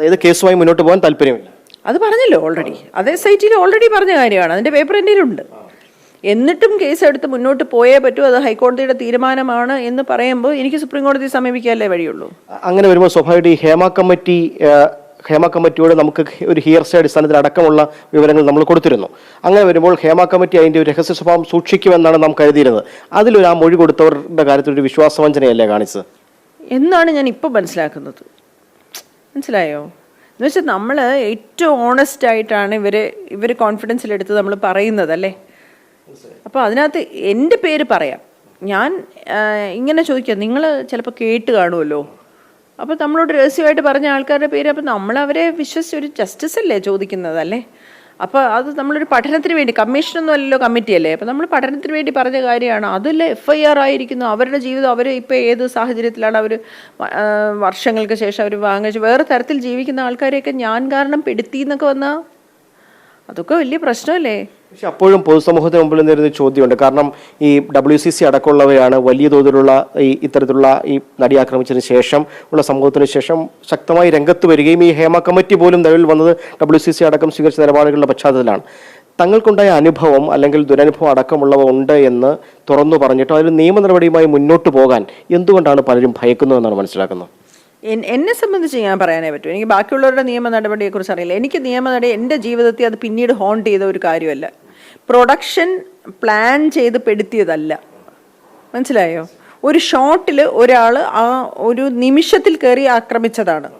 അതായത് കേസുമായി മുന്നോട്ട് പോകാൻ താല്പര്യമില്ല. അത് പറഞ്ഞല്ലോ ഓൾറെഡി, അത് SIT ഓൾറെഡി പറഞ്ഞ കാര്യമാണ്. അതിന്റെ പേപ്പർ എൻ്റെ ഉണ്ട്. എന്നിട്ടും കേസ് എടുത്ത് മുന്നോട്ട് പോയേ പറ്റൂ, അത് ഹൈക്കോടതിയുടെ തീരുമാനമാണ് എന്ന് പറയുമ്പോൾ എനിക്ക് സുപ്രീം കോടതിയെ സമീപിക്കാനല്ലേ വഴിയുള്ളൂ. അങ്ങനെ വരുമ്പോൾ സ്വാഭാവികമായിട്ട് ഹേമ കമ്മിറ്റിയോട് നമുക്ക് ഒരു ഹിയർസേ അടിസ്ഥാനത്തിൽ അടക്കമുള്ള വിവരങ്ങൾ നമ്മൾ കൊടുത്തിരുന്നു. അങ്ങനെ വരുമ്പോൾ ഹേമ കമ്മിറ്റി അതിൻ്റെ ഒരു രഹസ്യ സ്വഭാവം സൂക്ഷിക്കുമെന്നാണ് നാം കരുതിയിരുന്നത്. അതിലൊരു ആ മൊഴി കൊടുത്തവരുടെ കാര്യത്തിൽ ഒരു വിശ്വാസവഞ്ചനയല്ലേ കാണിച്ചത് എന്നാണ് ഞാൻ ഇപ്പോൾ മനസ്സിലാക്കുന്നത്. മനസ്സിലായോ? എന്ന് വെച്ചാൽ നമ്മൾ ഏറ്റവും ഓണസ്റ്റ് ആയിട്ടാണ് ഇവർ കോൺഫിഡൻസിലെടുത്ത് നമ്മൾ പറയുന്നത് അല്ലേ. അപ്പോൾ അതിനകത്ത് എൻ്റെ പേര് പറയാം. ഞാൻ ഇങ്ങനെ ചോദിക്കാം, നിങ്ങൾ ചിലപ്പോൾ കേട്ട് കാണുമല്ലോ, അപ്പോൾ നമ്മളോട് രഹസ്യമായിട്ട് പറഞ്ഞ ആൾക്കാരുടെ പേര്, അപ്പോൾ നമ്മളവരെ വിശ്വസിച്ച് ഒരു ജസ്റ്റിസ് അല്ലേ ചോദിക്കുന്നത് അല്ലേ. അപ്പോൾ അത് നമ്മളൊരു പഠനത്തിന് വേണ്ടി, കമ്മീഷനൊന്നും അല്ലല്ലോ, കമ്മിറ്റി അല്ലേ. അപ്പോൾ നമ്മൾ പഠനത്തിന് വേണ്ടി പറഞ്ഞ കാര്യമാണ്. അതിൽ FIR ആയിരിക്കുന്നു. അവരുടെ ജീവിതം, അവർ ഇപ്പോൾ ഏത് സാഹചര്യത്തിലാണ് അവർ വർഷങ്ങൾക്ക് ശേഷം അവർ വാങ്ങിച്ച് വേറെ തരത്തിൽ ജീവിക്കുന്ന ആൾക്കാരെയൊക്കെ ഞാൻ കാരണം പെടുത്തി എന്നൊക്കെ വന്നാൽ അതൊക്കെ വലിയ പ്രശ്നമല്ലേ. പക്ഷെ അപ്പോഴും പൊതുസമൂഹത്തിന് മുമ്പിൽ നിന്നൊരു ചോദ്യമുണ്ട്. കാരണം ഈ WCC അടക്കമുള്ളവയാണ് വലിയ തോതിലുള്ള ഇത്തരത്തിലുള്ള ഈ നടി ആക്രമിച്ചതിന് ശേഷം ഉള്ള സംഭവത്തിന് ശേഷം ശക്തമായി രംഗത്ത് വരികയും ഈ ഹേമ കമ്മിറ്റി പോലും നിലവിൽ വന്നത് WCC അടക്കം സ്വീകരിച്ച നിലപാടുകളുടെ പശ്ചാത്തലത്തിലാണ്. തങ്ങൾക്കുണ്ടായ അനുഭവം അല്ലെങ്കിൽ ദുരനുഭവം അടക്കമുള്ളവ ഉണ്ട് എന്ന് തുറന്നു പറഞ്ഞിട്ടോ അതിൽ നിയമ നടപടിയുമായി മുന്നോട്ട് പോകാൻ എന്തുകൊണ്ടാണ് പലരും ഭയക്കുന്നതെന്നാണ് മനസ്സിലാക്കുന്നത്. എന്നെ സംബന്ധിച്ച് ഞാൻ പറയാനേ പറ്റൂ. എനിക്ക് ബാക്കിയുള്ളവരുടെ നിയമ നടപടിയെക്കുറിച്ച് അറിയില്ല. എനിക്ക് നിയമ നടപടി എൻ്റെ ജീവിതത്തിൽ അത് പിന്നീട് ഹോണ്ട് ചെയ്ത ഒരു കാര്യമല്ല. പ്രൊഡക്ഷൻ പ്ലാൻ ചെയ്ത് പെടുത്തിയതല്ല. മനസ്സിലായോ? ഒരു ഷോട്ടിൽ ഒരാൾ ആ ഒരു നിമിഷത്തിൽ കയറി ആക്രമിച്ചതാണ്.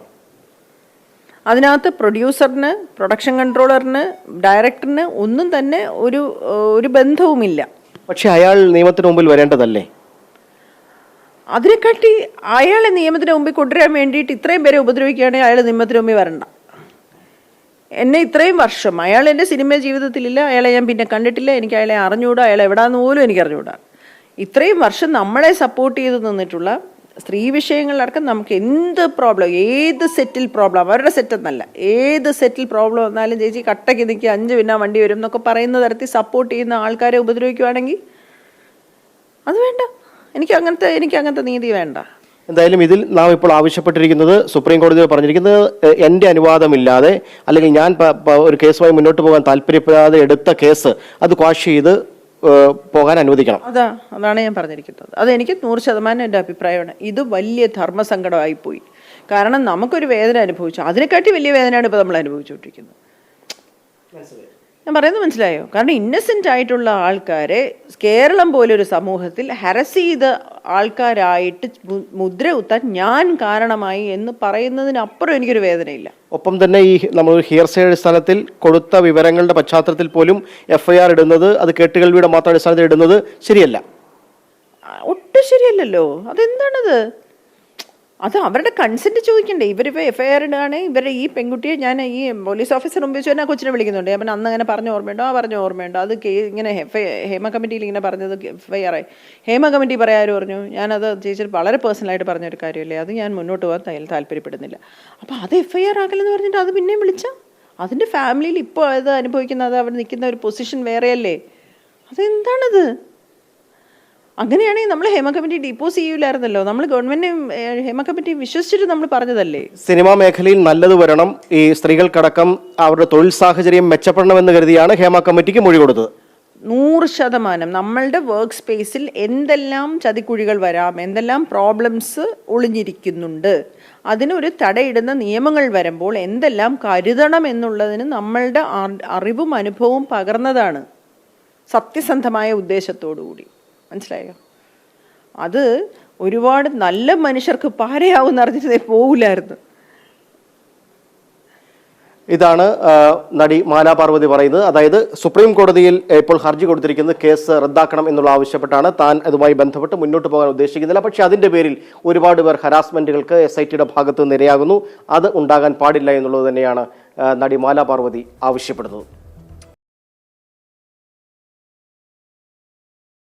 അതിനകത്ത് പ്രൊഡ്യൂസറിന്, പ്രൊഡക്ഷൻ കൺട്രോളറിന്, ഡയറക്ടറിന് ഒന്നും തന്നെ ഒരു ബന്ധവുമില്ല. പക്ഷെ അയാൾ നിയമത്തിന് മുമ്പിൽ വരേണ്ടതല്ലേ? അതിനെക്കാട്ടി അയാളെ നിയമത്തിന് മുമ്പിൽ കൊണ്ടുവരാൻ വേണ്ടിയിട്ട് ഇത്രയും പേരെ ഉപദ്രവിക്കുകയാണെങ്കിൽ അയാൾ നിയമത്തിന് മുമ്പിൽ വരണ്ട. എന്നെ ഇത്രയും വർഷം അയാൾ എൻ്റെ സിനിമ ജീവിതത്തിലില്ല, അയാളെ ഞാൻ പിന്നെ കണ്ടിട്ടില്ല, എനിക്ക് അയാളെ അറിഞ്ഞുകൂടാ, അയാൾ എവിടാന്ന് പോലും എനിക്ക് അറിഞ്ഞുകൂടാ. ഇത്രയും വർഷം നമ്മളെ സപ്പോർട്ട് ചെയ്ത് നിന്നിട്ടുള്ള സ്ത്രീ വിഷയങ്ങളിലടക്കം നമുക്ക് എന്ത് പ്രോബ്ലം, ഏത് സെറ്റിൽ പ്രോബ്ലം, അവരുടെ സെറ്റെന്നല്ല, ഏത് സെറ്റിൽ പ്രോബ്ലം വന്നാലും ചേച്ചി കട്ടയ്ക്ക് നിൽക്കുക, 5 പിന്നെ വണ്ടി വരും എന്നൊക്കെ പറയുന്ന തരത്തിൽ സപ്പോർട്ട് ചെയ്യുന്ന ആൾക്കാരെ ഉപദ്രവിക്കുകയാണെങ്കിൽ അത് വേണ്ട. എനിക്ക് അങ്ങനത്തെ നീതി വേണ്ട. എന്തായാലും ഇതിൽ നാം ഇപ്പോൾ ആവശ്യപ്പെട്ടിരിക്കുന്നത്, സുപ്രീം കോടതി പറഞ്ഞിരിക്കുന്നത്, എൻ്റെ അനുവാദമില്ലാതെ അല്ലെങ്കിൽ ഞാൻ ഒരു കേസുമായി മുന്നോട്ട് പോകാൻ താല്പര്യപ്പെടാതെ എടുത്ത കേസ് അത് ക്വാഷ് ചെയ്ത് പോകാൻ അനുവദിക്കണം. അതാണ് ഞാൻ പറഞ്ഞിരിക്കുന്നത്. അതെനിക്ക് 100% എൻ്റെ അഭിപ്രായമാണ്. ഇത് വലിയ ധർമ്മസങ്കടമായിപ്പോയി. കാരണം നമുക്കൊരു വേദന അനുഭവിച്ചു, അതിനെക്കാട്ടി വലിയ വേദനയാണ് ഇപ്പോൾ നമ്മൾ അനുഭവിച്ചുകൊണ്ടിരിക്കുന്നത്. ഞാൻ പറയുന്നത് മനസ്സിലായോ? കാരണം ഇന്നസെൻ്റ് ആയിട്ടുള്ള ആൾക്കാരെ കേരളം പോലൊരു സമൂഹത്തിൽ ഹരസ് ചെയ്ത ആൾക്കാരായിട്ട് മുദ്ര കുത്താൻ ഞാൻ കാരണമായി എന്ന് പറയുന്നതിനപ്പുറം എനിക്കൊരു വേദനയില്ല. ഒപ്പം തന്നെ ഈ നമ്മൾ ഹിയർസേ അടിസ്ഥാനത്തിൽ കൊടുത്ത വിവരങ്ങളുടെ പശ്ചാത്തലത്തിൽ പോലും FIR ഇടുന്നത്, അത് കേട്ടുകേൾവിയുടെ മാത്രം അടിസ്ഥാനത്തിൽ ഇടുന്നത് ശരിയല്ല. ഒട്ടും ശരിയല്ലല്ലോ. അതെന്താണത്? അത് അവരുടെ കൺസെൻറ്റ് ചോദിക്കണ്ടേ? ഇവരിപ്പോൾ FIR ഇടുകയാണ്. ഇവരുടെ ഈ പെൺകുട്ടിയെ ഞാൻ ഈ പോലീസ് ഓഫീസർ മുമ്പ് വെച്ച് തന്നെ ആ കൊച്ചിനെ വിളിക്കുന്നുണ്ട്. അപ്പം അന്ന് അങ്ങനെ പറഞ്ഞ ഓർമ്മയുണ്ടോ? അത് ഇങ്ങനെ ഹേമ കമ്മിറ്റിയിൽ ഇങ്ങനെ പറഞ്ഞത് FIR ആയി. ഹേമ കമ്മിറ്റി പറയാരും പറഞ്ഞു. ഞാനത് ചേച്ചി വളരെ പേഴ്സണലായിട്ട് പറഞ്ഞൊരു കാര്യമല്ലേ, അത് ഞാൻ മുന്നോട്ട് പോകാൻ താല്പര്യപ്പെടുന്നില്ല. അപ്പോൾ അത് FIR ആക്കലെന്ന് പറഞ്ഞിട്ട് അത് പിന്നെയും വിളിച്ചാൽ അതിൻ്റെ ഫാമിലിയിൽ ഇപ്പോൾ അത് അനുഭവിക്കുന്നത്, അവർ നിൽക്കുന്ന ഒരു പൊസിഷൻ വേറെയല്ലേ. അതെന്താണത്? അങ്ങനെയാണെങ്കിൽ നമ്മൾ ഹേമ കമ്മിറ്റി ഡിപ്പോസ് ചെയ്യൂലായിരുന്നല്ലോ. നമ്മൾ ഗവൺമെന്റിനെ ഹേമ കമ്മിറ്റി വിശ്വസിച്ചിട്ട് നമ്മൾ പറഞ്ഞതല്ലേ. സിനിമാ മേഖലയിൽ നല്ലത് വരണം, ഈ സ്ത്രീകൾക്കടക്കം അവരുടെ തൊഴിൽ സാഹചര്യം മെച്ചപ്പെടണമെന്ന് കരുതിയാണ് ഹേമ കമ്മിറ്റിക്ക് മൊഴി കൊടുത്തത്. 100% നമ്മളുടെ വർക്ക് സ്പേസിൽ എന്തെല്ലാം ചതിക്കുഴികൾ വരാം, എന്തെല്ലാം പ്രോബ്ലംസ് ഒളിഞ്ഞിരിക്കുന്നുണ്ട്, അതിനൊരു തടയിടുന്ന നിയമങ്ങൾ വരുമ്പോൾ എന്തെല്ലാം കരുതണം എന്നുള്ളതിന് നമ്മളുടെ അറിവും അനുഭവവും പകർന്നതാണ്, സത്യസന്ധമായ ഉദ്ദേശത്തോടു കൂടി. മനസ്സിലായോ? അത് ഒരുപാട് നല്ല മനുഷ്യർക്ക് പാരയാവുമെന്ന് അറിഞ്ഞിട്ട് പോകില്ലായിരുന്നു. ഇതാണ് നടി മാലാ പാർവതി പറയുന്നത്. അതായത് സുപ്രീം കോടതിയിൽ ഇപ്പോൾ ഹർജി കൊടുത്തിരിക്കുന്നത് കേസ് റദ്ദാക്കണം എന്നുള്ള ആവശ്യപ്പെട്ടാണ്. താൻ അതുമായി ബന്ധപ്പെട്ട് മുന്നോട്ട് പോകാൻ ഉദ്ദേശിക്കുന്നില്ല. പക്ഷേ അതിൻ്റെ പേരിൽ ഒരുപാട് പേർ ഹരാസ്മെന്റുകൾക്ക് SITയുടെ ഭാഗത്ത് നിരയാകുന്നു. അത് ഉണ്ടാകാൻ പാടില്ല എന്നുള്ളത് തന്നെയാണ് നടി മാലാ പാർവതി ആവശ്യപ്പെടുന്നത്.